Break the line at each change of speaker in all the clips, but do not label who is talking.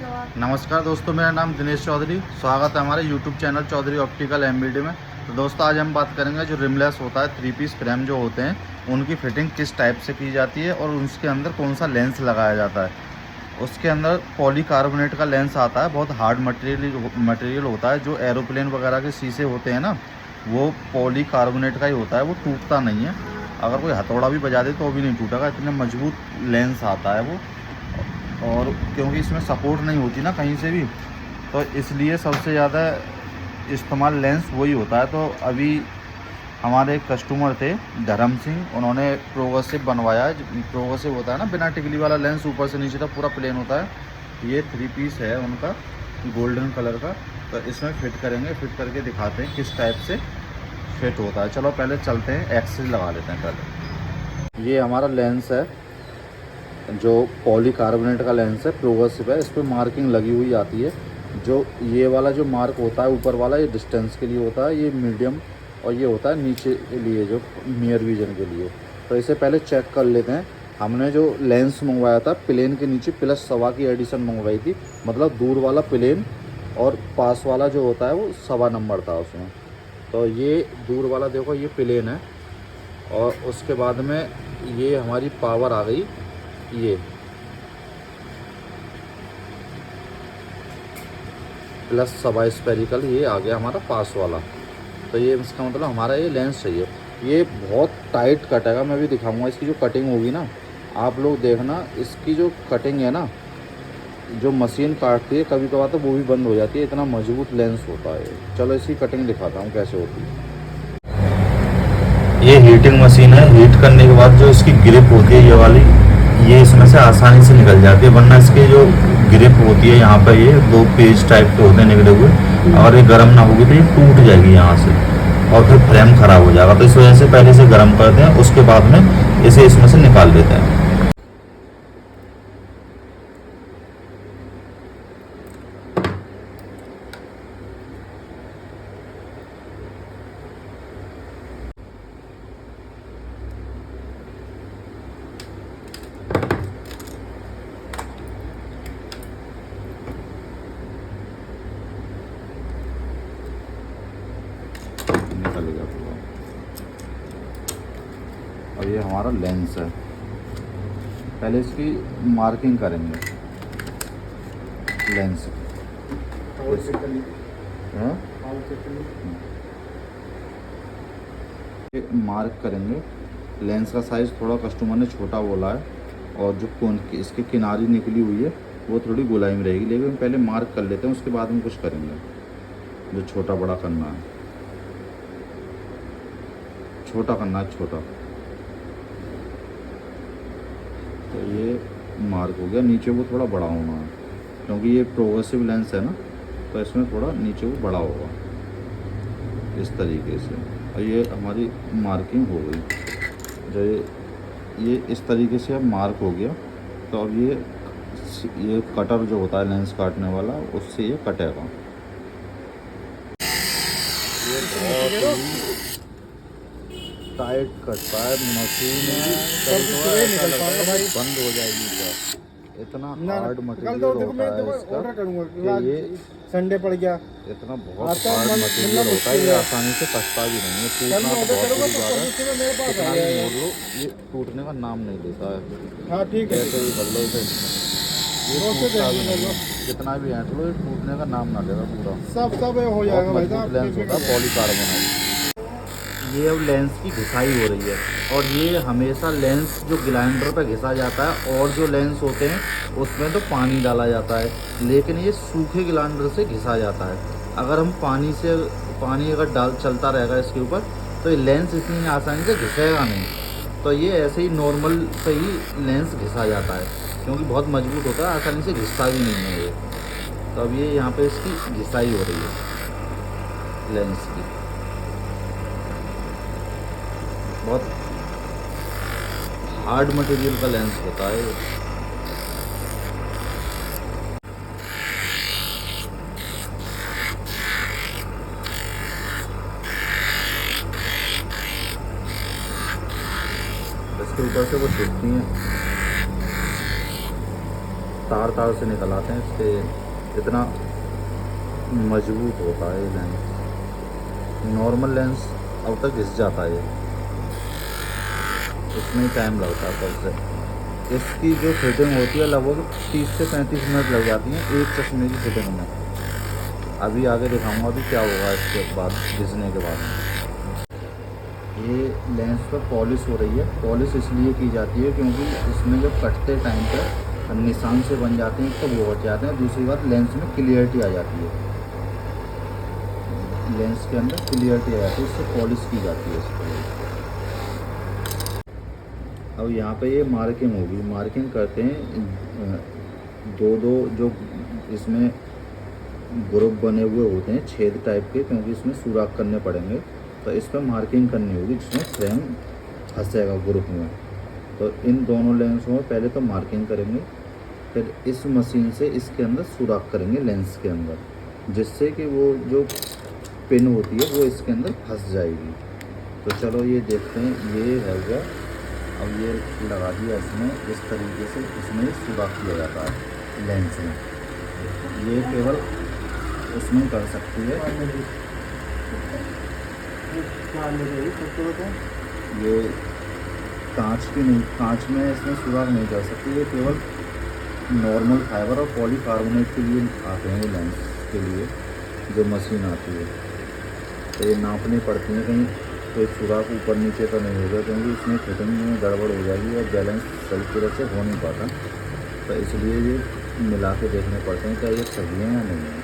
नमस्कार दोस्तों, मेरा नाम दिनेश चौधरी। स्वागत है हमारे YouTube channel Chaudhary optical MBD में। तो दोस्तों, आज हम बात करेंगे जो रिमलेस होता है, 3 पीस फ्रेम जो होते हैं, उनकी फिटिंग किस टाइप से की जाती है और उसके अंदर कौन सा लेंस लगाया जाता है। उसके अंदर पॉलीकार्बोनेट का लेंस आता है, बहुत हार्ड मटेरियल होता है। जो एरोप्लेन वगैरह के शीशे होते हैं ना, वो पॉलीकार्बोनेट का ही होता है, वो टूटता नहीं है। अगर कोई हथौड़ा भी बजा दे तो भी नहीं टूटेगा, इतने मजबूत लेंस आता है वो। और क्योंकि इसमें सपोर्ट नहीं होती ना कहीं से भी, तो इसलिए सबसे ज़्यादा इस्तेमाल लेंस वही होता है। तो अभी हमारे एक कस्टमर थे धर्म सिंह, उन्होंने प्रोग्रेसिव बनवाया है। प्रोग्रेसिव होता है ना, बिना टिकली वाला लेंस, ऊपर से नीचे तक पूरा प्लेन होता है। ये 3 पीस है उनका, गोल्डन कलर का। तो इसमें फिट करेंगे, फिट करके दिखाते हैं किस टाइप से फिट होता है। चलो पहले चलते हैं, एक्सेस लगा लेते हैं पहले। ये हमारा लेंस है, जो पॉलीकार्बोनेट का लेंस है, प्रोग्रेसिव है। इस पर मार्किंग लगी हुई आती है। जो ये वाला जो मार्क होता है ऊपर वाला, ये डिस्टेंस के लिए होता है, ये मीडियम, और ये होता है नीचे के लिए, जो नियर विजन के लिए। तो इसे पहले चेक कर लेते हैं। हमने जो लेंस मंगवाया था, प्लेन के नीचे +1.25 की एडिशन मंगवाई थी, मतलब दूर वाला प्लेन और पास वाला जो होता है वो 1.25 नंबर था उसमें। तो ये दूर वाला देखो, ये प्लेन है, और उसके बाद में ये हमारी पावर आ गई, ये +1.25 स्पेरिकल, ये आ गया हमारा पास वाला। तो ये इसका मतलब हमारा ये लेंस चाहिए। ये बहुत टाइट कटेगा, मैं भी दिखाऊंगा इसकी जो कटिंग होगी ना, आप लोग देखना। इसकी जो कटिंग है ना, जो मशीन काटती है कभी कभार तो वो भी बंद हो जाती है, इतना मजबूत लेंस होता है। चलो इसकी कटिंग दिखाता हूँ कैसे होती है। ये हीटिंग मशीन है। हीट करने के बाद जो इसकी ग्रिप होती है, ये वाली, ये इसमें से आसानी से निकल जाती है। वरना इसकी जो ग्रिप होती है यहाँ पर, ये 2 पेज टाइप के होते हैं निकले हुए, अगर ये गर्म ना होगी तो ये टूट जाएगी यहाँ से, और फिर फ्रेम ख़राब हो जाएगा। तो इस वजह से पहले से गर्म करते हैं, उसके बाद में इसे इसमें से निकाल देते हैं। निकल गया पूरा। और ये हमारा लेंस है। पहले इसकी मार्किंग करेंगे लेंस। हाँ? ये मार्क करेंगे। लेंस का साइज़ थोड़ा कस्टमर ने छोटा बोला है, और जो कौन इसकी किनारी निकली हुई है वो थोड़ी गोलाई में रहेगी, लेकिन पहले मार्क कर लेते हैं, उसके बाद हम कुछ करेंगे। जो छोटा बड़ा करना है, छोटा करना है, छोटा। तो ये मार्क हो गया। नीचे वो थोड़ा बड़ा होना है, क्योंकि ये प्रोग्रेसिव लेंस है ना, तो इसमें थोड़ा नीचे वो बड़ा होगा, इस तरीके से। और ये हमारी मार्किंग हो गई। जो ये इस तरीके से अब मार्क हो गया। तो अब ये कटर जो होता है लेंस काटने वाला, उससे ये कटेगा। ये बहुत टाइट कटता है, मशीन बंद हो जाएगी क्या, इतना हार्ड मटेरियल होता है इसका कि ये
संडे पड़ गया,
इतना बहुत हार्ड मटेरियल होता है। ये आसानी से कटता भी नहीं है, टूटना तो बहुत बड़ी बात है। कितना भी मोड़ लो, ये टूटने का नाम नहीं लेता है।
हाँ ठीक है,
कैसे भी कर लो इसे, ये टूटता भी नहीं है। कितना भी ऐंठ लो, ये टूटने का नाम ना लेगा पूरा।
सब हो जाएगा भाई साहब।
लेंस होता है पॉलीकार्बोनेट। ये अब लेंस की घिसाई हो रही है, और ये हमेशा लेंस जो ग्राइंडर पर घिसा जाता है, और जो लेंस होते हैं उसमें तो पानी डाला जाता है, लेकिन ये सूखे ग्राइंडर से घिसा जाता है। अगर हम पानी अगर चलता रहेगा इसके ऊपर, तो ये लेंस इतनी आसानी से घिसेगा नहीं। तो ये ऐसे ही नॉर्मल से ही लेंस घिसा जाता है, क्योंकि बहुत मजबूत होता है, आसानी से घिसता भी नहीं है ये। तो अब ये यहाँ पे इसकी घिसाई हो रही है लेंस की। बहुत हार्ड मटेरियल का लेंस होता है। इसके ऊपर से वो छुटती हैं, तार तार से निकल आते हैं इसके। इतना मजबूत होता है ये लेंस। नॉर्मल लेंस अब तक घिस जाता है ये, इसमें टाइम लगता है सबसे। इसकी जो फिटिंग होती है लगभग 30 से 35 मिनट लग जाती हैं एक चश्मे की फिटिंग में। अभी आगे दिखाऊंगा अभी क्या होगा इसके बाद घिसने के बाद। ये लेंस पर पॉलिश हो रही है। पॉलिश इसलिए की जाती है क्योंकि इसमें जब कटते टाइम पर निशान से बन जाते हैं तो वो हट जाते हैं। दूसरी बात, लेंस में क्लियरिटी आ जाती है, लेंस के अंदर क्लियरिटी आ जाती है, इससे पॉलिश की जाती है इसको। अब यहाँ पे ये मार्किंग होगी, मार्किंग करते हैं दो दो जो इसमें ग्रुप बने हुए होते हैं छेद टाइप के, क्योंकि इसमें सुराख करने पड़ेंगे तो इस पर मार्किंग करनी होगी जिसमें फ्रेम फंसेगा ग्रुप में। तो इन दोनों लेंसों में पहले तो मार्किंग करेंगे, फिर इस मशीन से इसके अंदर सुराख करेंगे लेंस के अंदर, जिससे कि वो जो पिन होती है वो इसके अंदर फंस जाएगी। तो चलो ये देखते हैं, ये है गया। अब ये लगा दिया इसमें, इस तरीके से इसमें सुराख किया जाता है लेंस में। ये केवल उसमें कर सकती है, ये कांच की नहीं, कांच में इसमें सुराख नहीं कर सकती। ये केवल नॉर्मल फाइबर और पॉलीकार्बोनेट के लिए आते हैं लेंस के लिए जो मशीन आती है। तो ये नापनी पड़ती है कहीं कोई सुराख ऊपर नीचे तो नहीं होगा, क्योंकि इसमें फिटिंग में गड़बड़ हो जाएगी और बैलेंस सही तरह से हो नहीं पाता। तो इसलिए ये मिला के देखने पड़ते हैं क्या ये सही है या नहीं है।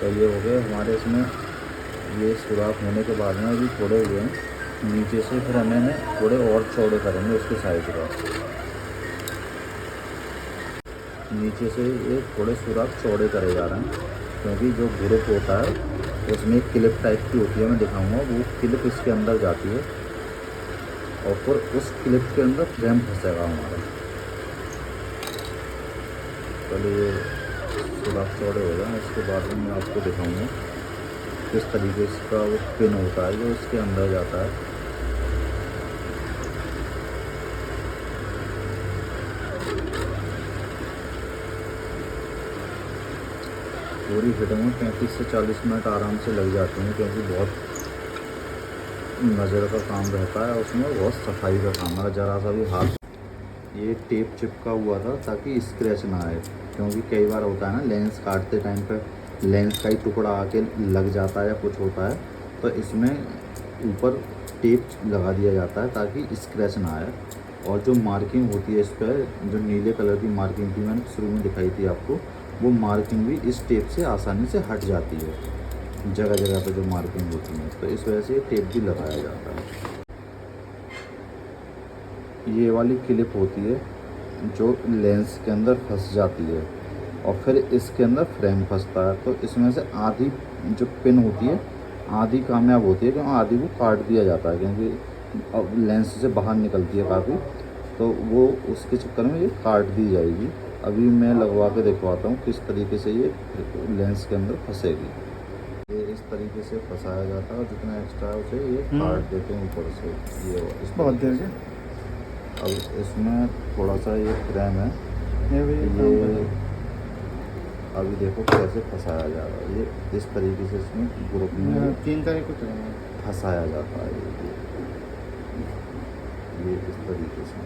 तो ये हो गए हमारे इसमें, ये सुराख होने के बाद में अभी थोड़े हुए हैं नीचे से, फिर हमें थोड़े और चौड़े करेंगे उसके साइड का। नीचे से ये थोड़े सुराख चौड़े करे जा रहे हैं, क्योंकि जो ग्रुप होता है उसमें एक क्लिप टाइप की होती है, मैं दिखाऊंगा। वो क्लिप इसके अंदर जाती है और फिर उस क्लिप के अंदर फ्रेम फंसेगा हमारा। पहले ये सुराख चौड़े हो जाए, इसके बाद में मैं आपको दिखाऊंगा किस तरीके का वो पिन होता है जो इसके अंदर जाता है। पूरी फिटिंग में 35 से 40 मिनट आराम से लग जाते हैं, क्योंकि बहुत नज़र का काम रहता है उसमें, बहुत सफाई का काम है। ज़रा सा भी हाथ, ये टेप चिपका हुआ था ताकि स्क्रैच ना आए, क्योंकि कई बार होता है ना लेंस काटते टाइम पे लेंस का ही टुकड़ा आके लग जाता है या कुछ होता है, तो इसमें ऊपर टेप लगा दिया जाता है ताकि स्क्रैच ना आए। और जो मार्किंग होती है इस पर, जो नीले कलर की मार्किंग थी मैंने शुरू में दिखाई थी आपको, वो मार्किंग भी इस टेप से आसानी से हट जाती है जगह जगह पर जो मार्किंग होती है। तो इस वजह से टेप भी लगाया जाता है। ये वाली क्लिप होती है जो लेंस के अंदर फंस जाती है और फिर इसके अंदर फ्रेम फंसता है। तो इसमें से आधी जो पिन होती है आधी कामयाब होती है, क्योंकि आधी को काट दिया जाता है, क्योंकि अब लेंस से बाहर निकलती है काफ़ी, तो वो उसके चक्कर में ये काट दी जाएगी। अभी मैं लगवा के दिखवाता हूँ किस तरीके से ये लेंस के अंदर फंसेगी। ये इस तरीके से फंसाया जाता है और जितना एक्स्ट्रा है उसे ये काट देते हैं ऊपर से। ये इस बहुत देर से। अब इसमें थोड़ा सा ये फ्रेम है, ये अभी देखो कैसे फंसाया जा रहा है। ये इस तरीके से इसमें ग्रुप में 3 तरीके से फंसाया जाता है। ये इस तरीके से,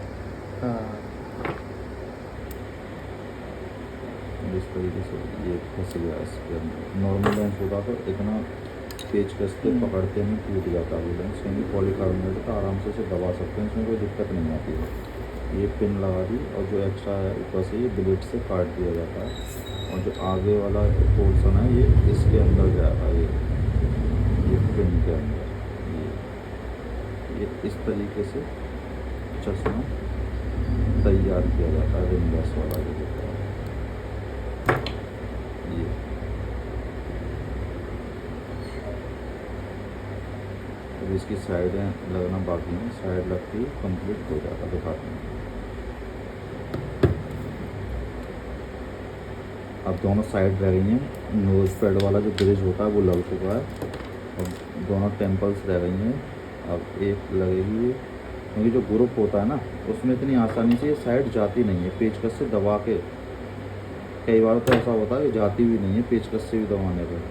इस तरीके से ये फंस गया इसके अंदर। नॉर्मल लेंस होता तो इतना पेच कस के पकड़ते नहीं टूट जाता वो लेंस, क्योंकि पॉलीकार्बोनेट का आराम से उसे दबा सकते हैं, इसमें कोई दिक्कत नहीं आती है। ये पिन लगा दी और जो एक्स्ट्रा है ऊपर से ये ब्लेड से काट दिया जाता है, और जो आगे वाला पोर्शन है ये इसके अंदर जाएगा, ये पिन के अंदर। ये इस तरीके से चश्मा तैयार किया जाता है रिमलेस वाला जो होता है। ये अब इसकी साइडें लगना बाकी है, साइड लगती कंप्लीट हो जाता है, दिखाते हैं। अब दोनों साइड रह गई हैं। नोज़ पैड वाला जो ब्रिज होता है वो लग चुका है और दोनों टेम्पल्स रह गई हैं। अब एक लगेगी, क्योंकि जो ग्रुप होता है ना उसमें इतनी आसानी से ये साइड जाती नहीं है, पेचकस से दबा के कई बार तो ऐसा होता है कि जाती भी नहीं है पेचकस से भी दबाने पर।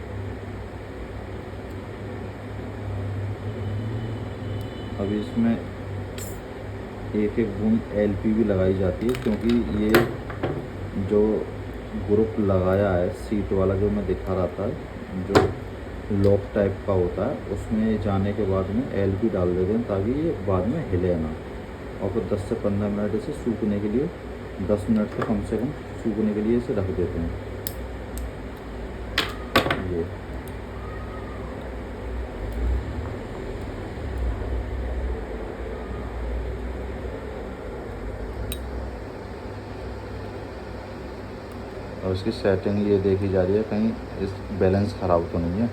अभी इसमें एक एक बूंद एलपी भी लगाई जाती है, क्योंकि ये जो ग्रुप लगाया है सीट वाला जो मैं दिखा रहा था, जो लॉक टाइप का होता है, उसमें जाने के बाद में एलपी डाल देते हैं ताकि ये बाद में हिले ना। और फिर 10 से 15 मिनट इसे सूखने के लिए, 10 मिनट तो कम से कम सूखने के लिए इसे रख देते हैं। ये और इसकी सेटिंग ये देखी जा रही है, कहीं इस बैलेंस ख़राब तो नहीं है,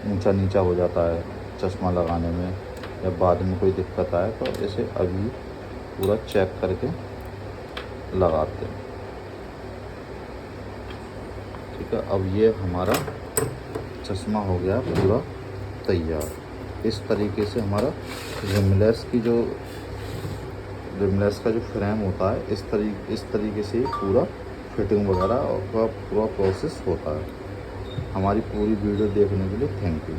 ऊंचा नीचा हो जाता है चश्मा लगाने में, या बाद में कोई दिक्कत आए तो इसे अभी पूरा चेक करके लगाते हैं। ठीक है, अब ये हमारा चश्मा हो गया पूरा तैयार। इस तरीके से हमारा रिमलेस का जो फ्रेम होता है, इस तरीके से पूरा फिटिंग वगैरह का पूरा प्रोसेस होता है। हमारी पूरी वीडियो देखने के लिए थैंक यू।